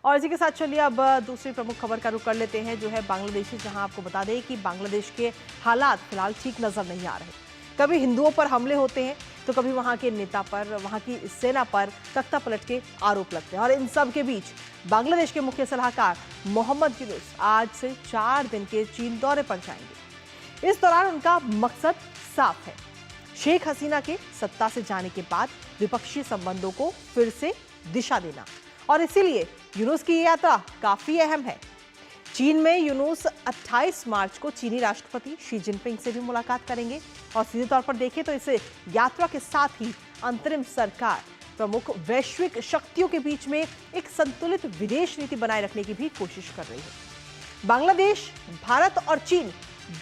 और इसी के साथ चलिए अब दूसरी प्रमुख खबर का रुख कर लेते हैं, जो है बांग्लादेश, जहां आपको बता दें कि बांग्लादेश के हालात फिलहाल ठीक नजर नहीं आ रहे। कभी हिंदुओं पर हमले होते हैं तो कभी वहां के नेता पर, वहां की सेना पर तख्ता पलट के आरोप लगते हैं। और इन सब के बीच बांग्लादेश के मुख्य सलाहकार मोहम्मद यूनुस आज से 4 दिन के चीन दौरे पर जाएंगे। इस दौरान उनका मकसद साफ है, शेख हसीना के सत्ता से जाने के बाद द्विपक्षीय संबंधों को फिर से दिशा देना। और इसीलिए यूनुस की यात्रा काफी अहम है। चीन में यूनुस 28 मार्च को चीनी राष्ट्रपति शी जिनपिंग से भी मुलाकात करेंगे। और सीधे तौर पर देखें तो इस यात्रा के साथ ही अंतरिम सरकार प्रमुख वैश्विक शक्तियों के बीच में एक संतुलित विदेश नीति बनाए रखने की भी कोशिश कर रही है। बांग्लादेश भारत और चीन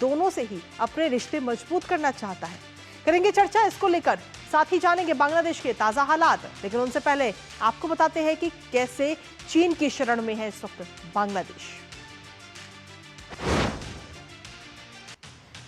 दोनों से ही अपने रिश्ते मजबूत करना चाहता है। करेंगे चर्चा इसको लेकर, साथ ही जानेंगे बांग्लादेश के ताजा हालात। लेकिन उनसे पहले आपको बताते हैं कि कैसे चीन की शरण में है इस वक्त बांग्लादेश।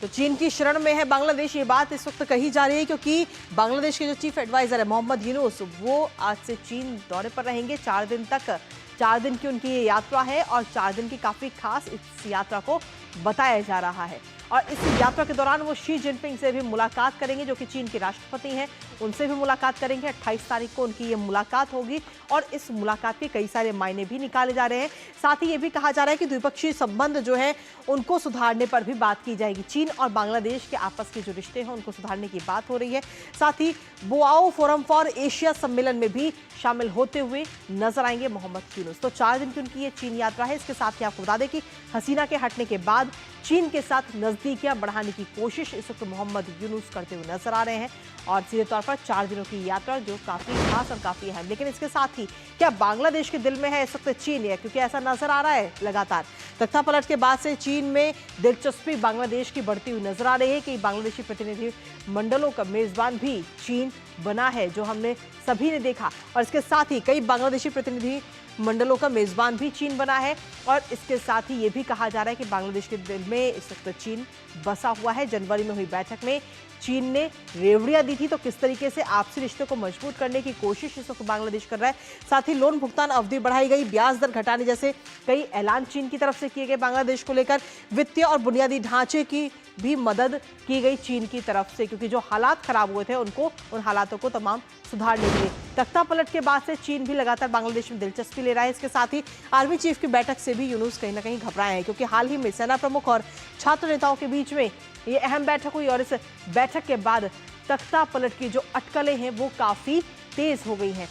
तो चीन की शरण में है बांग्लादेश, ये बात इस वक्त कही जा रही है क्योंकि बांग्लादेश के जो चीफ एडवाइजर है मोहम्मद यूनुस, वो आज से चीन दौरे पर रहेंगे 4 दिन तक। 4 दिन की उनकी ये यात्रा है और 4 दिन की काफी खास इस यात्रा को बताया जा रहा है। और इस यात्रा के दौरान वो शी जिनपिंग से भी मुलाकात करेंगे, जो कि चीन के राष्ट्रपति हैं, उनसे भी मुलाकात करेंगे। 28 तारीख को उनकी ये मुलाकात होगी और इस मुलाकात के कई सारे मायने भी निकाले जा रहे हैं। साथ ही ये भी कहा जा रहा है कि द्विपक्षीय संबंध जो है उनको सुधारने पर भी बात की जाएगी। चीन और बांग्लादेश के आपस के जो रिश्ते हैं उनको सुधारने की बात हो रही है। साथ ही बोआओ फोरम फॉर एशिया सम्मेलन में भी शामिल होते हुए नजर आएंगे मोहम्मद यूनुस। तो 4 दिन की उनकी ये चीन यात्रा है। इसके साथ ही आपको बता दें कि हसीना के हटने के बाद चीन के साथ नजदीकियां बढ़ाने की कोशिश इस वक्त मोहम्मद यूनुस करते हुए नजर आ रहे हैं। और सीधे तौर पर 4 दिनों की यात्रा जो काफी खास और काफी अहम। लेकिन इसके साथ ही क्या बांग्लादेश के दिल में है इस वक्त चीन है, क्योंकि ऐसा नजर आ रहा है लगातार तख्ता पलट के बाद से चीन में दिलचस्पी बांग्लादेश की बढ़ती हुई नजर आ रही है कि बांग्लादेशी प्रतिनिधि मंडलों का मेजबान भी चीन बना है, जो हमने सभी ने देखा। और इसके साथ ही कई बांग्लादेशी प्रतिनिधि मंडलों का मेजबान भी चीन बना है। और इसके साथ ही ये भी कहा जा रहा है कि बांग्लादेश के दिल में इस वक्त चीन बसा हुआ है। जनवरी में हुई बैठक में चीन ने रेवड़ियां दी थी, तो किस तरीके से आपसी रिश्तों को मजबूत करने की कोशिश इस वक्त बांग्लादेश कर रहा है। साथ ही लोन भुगतान अवधि बढ़ाई गई, ब्याज दर घटाने जैसे कई ऐलान चीन की तरफ से किए गए बांग्लादेश को लेकर। वित्तीय और बुनियादी ढांचे की भी मदद की गई चीन की तरफ से, क्योंकि जो हालात खराब हुए थे उन हालातों को तमाम सुधारने के लिए। तख्ता पलट के बाद से चीन भी लगातार बांग्लादेश में दिलचस्पी ले रहा है। इसके साथ ही आर्मी चीफ की बैठक से भी यूनुस कहीं ना कहीं घबराए हैं, क्योंकि हाल ही में सेना प्रमुख और छात्र नेताओं के बीच में ये अहम बैठक हुई। और इस बैठक के बाद तख्ता पलट की जो अटकलें हैं वो काफी तेज हो गई हैं।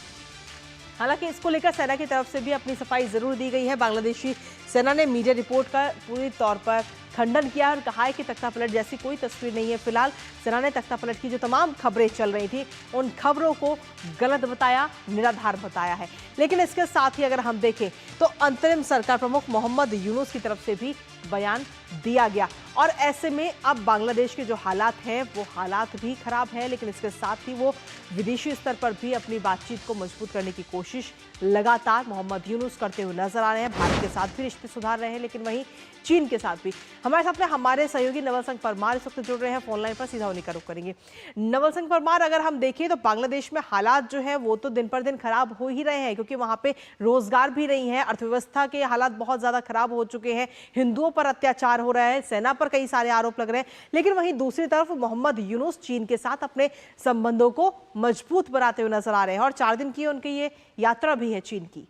हालांकि इसको लेकर सेना की तरफ से भी अपनी सफाई जरूर दी गई है। बांग्लादेशी सेना ने मीडिया रिपोर्ट का पूरी तौर पर खंडन किया और कहा है कि तख्ता पलट जैसी कोई तस्वीर नहीं है। फिलहाल सेना ने तख्ता पलट की जो तमाम खबरें चल रही थी उन खबरों को गलत बताया, निराधार बताया है। लेकिन इसके साथ ही अगर हम देखें तो अंतरिम सरकार प्रमुख मोहम्मद यूनुस की तरफ से भी बयान दिया गया। और ऐसे में अब बांग्लादेश के जो हालात हैं वो हालात भी खराब है, लेकिन इसके साथ ही वो विदेशी स्तर पर भी अपनी बातचीत को मजबूत करने की कोशिश लगातार मोहम्मद यूनुस करते हुए नजर आ रहे हैं। भारत के साथ भी रिश्ते सुधार रहे हैं, लेकिन वहीं चीन के साथ भी। हमारे साथ में हमारे सहयोगी नवल सिंह परमार इस वक्त जुड़ रहे हैं फोन लाइन पर, सीधा उन्हीं का रुख करेंगे। नवल सिंह परमार, अगर हम देखें तो बांग्लादेश में हालात जो है वो तो दिन पर दिन खराब हो ही रहे हैं, क्योंकि वहां पे रोजगार भी नहीं है, अर्थव्यवस्था के हालात बहुत ज्यादा खराब हो चुके हैं, हिंदुओं पर अत्याचार हो रहा है, सेना पर कई सारे आरोप लग रहे हैं। लेकिन वहीं दूसरी तरफ मोहम्मद यूनुस चीन के साथ अपने संबंधों को मजबूत बनाते हुए नजर आ रहे हैं और 4 दिन की उनकी ये यात्रा भी है चीन की।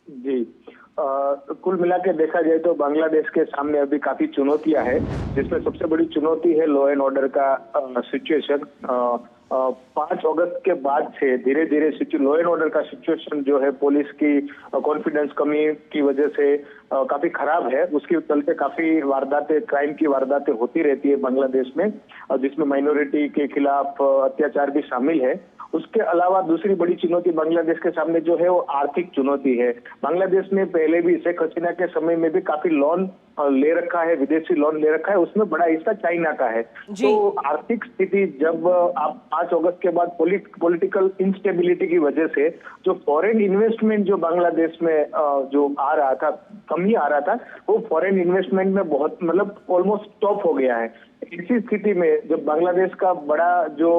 जी, कुल मिला के देखा जाए तो बांग्लादेश के सामने अभी काफी चुनौतियां हैं, जिसमें सबसे बड़ी चुनौती है लॉ एंड ऑर्डर का सिचुएशन। 5 अगस्त के बाद से धीरे धीरे लॉ एंड ऑर्डर का सिचुएशन जो है पुलिस की कॉन्फिडेंस कमी की वजह से काफी खराब है। उसके चलते काफी वारदातें, क्राइम की वारदातें होती रहती है बांग्लादेश में, जिसमें माइनॉरिटी के खिलाफ अत्याचार भी शामिल है। उसके अलावा दूसरी बड़ी चुनौती बांग्लादेश के सामने जो है वो आर्थिक चुनौती है। बांग्लादेश ने पहले भी शेख हसीना के समय में भी काफी लोन ले रखा है, विदेशी लोन ले रखा है, उसमें बड़ा हिस्सा चाइना का है। तो आर्थिक स्थिति जब आप 5 अगस्त के बाद पॉलिटिकल इंस्टेबिलिटी की वजह से जो फॉरेन इन्वेस्टमेंट जो बांग्लादेश में जो आ रहा था कम ही आ रहा था, वो फॉरेन इन्वेस्टमेंट में बहुत मतलब ऑलमोस्ट स्टॉप हो गया है। इसी स्थिति में जब बांग्लादेश का बड़ा जो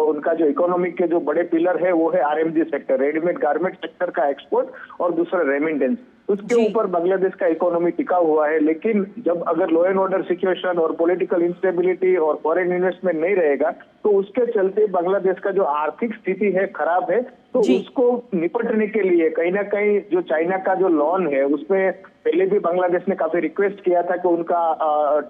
उनका जो इकोनॉमिक के जो बड़े पिलर है वो है RMG sector, readymade garment sector का एक्सपोर्ट, और दूसरा रेमिटेंस, उसके ऊपर बांग्लादेश का इकोनॉमी टिका हुआ है। लेकिन जब अगर लॉ एंड ऑर्डर सिचुएशन और पॉलिटिकल इंस्टेबिलिटी और फॉरेन इन्वेस्टमेंट नहीं रहेगा तो उसके चलते बांग्लादेश का जो आर्थिक स्थिति है खराब है। तो उसको निपटने के लिए कहीं ना कहीं जो चाइना का जो लोन है उसमें पहले भी बांग्लादेश ने काफी रिक्वेस्ट किया था कि उनका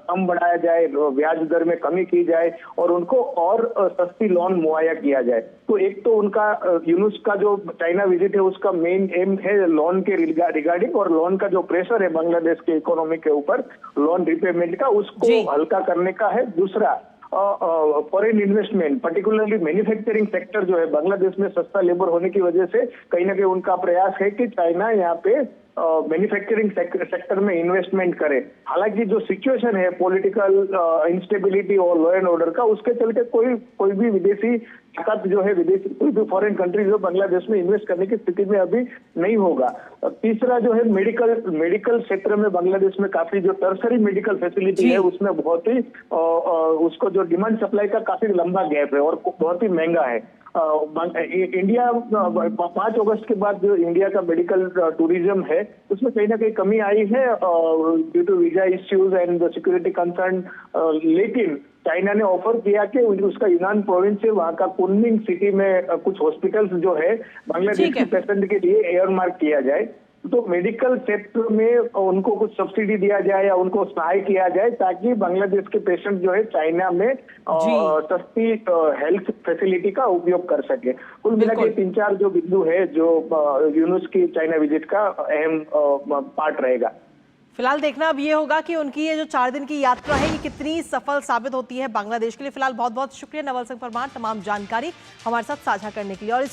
टर्म बढ़ाया जाए, ब्याज दर में कमी की जाए और उनको और सस्ती लोन मुहैया किया जाए। तो एक तो उनका यूनुस का जो चाइना विजिट है उसका मेन एम है लोन के रिगार्डिंग, और लोन का जो प्रेशर है बांग्लादेश के इकोनॉमी के ऊपर लोन रिपेमेंट का, उसको हल्का करने का है। दूसरा foreign investment, particularly manufacturing sector जो है बांग्लादेश में सस्ता लेबर होने की वजह से कहीं ना कहीं उनका प्रयास है कि चाइना यहाँ पे मैन्युफैक्चरिंग सेक्टर में इन्वेस्टमेंट करे। हालांकि जो सिचुएशन है पॉलिटिकल इंस्टेबिलिटी और लॉ एंड ऑर्डर का, उसके चलते कोई भी विदेशी ताकत जो है, विदेशी कोई भी फॉरेन कंट्री जो बांग्लादेश में इन्वेस्ट करने की स्थिति में अभी नहीं होगा। तीसरा जो है मेडिकल क्षेत्र में बांग्लादेश में काफी जो टर्सरी मेडिकल फैसिलिटी है उसमें बहुत ही उसको जो डिमांड सप्लाई का काफी लंबा गैप है और बहुत ही महंगा है। इंडिया 5 अगस्त के बाद जो इंडिया का मेडिकल टूरिज्म है उसमें कहीं ना कहीं कमी आई है due to visa issues and security concern. लेकिन चाइना ने ऑफर किया कि उसका यूनान प्रोविंस से वहां का कुनमिंग सिटी में कुछ हॉस्पिटल्स जो है बांग्लादेश के पेशेंट के लिए एयरमार्क किया जाए। तो मेडिकल सेक्टर में उनको कुछ सब्सिडी दिया जाए या उनको सहाय किया जाए ताकि बांग्लादेश के पेशेंट जो है चाइना में सस्ती हेल्थ फैसिलिटी का उपयोग कर सके। कुल मिला के 3-4 जो बिंदु है जो यूनुस की चाइना विजिट का अहम पार्ट रहेगा। फिलहाल देखना अब ये होगा कि उनकी ये जो 4 दिन की यात्रा है ये कितनी सफल साबित होती है बांग्लादेश के लिए। फिलहाल बहुत बहुत शुक्रिया नवल सिंह परमार तमाम जानकारी हमारे साथ साझा करने के लिए। और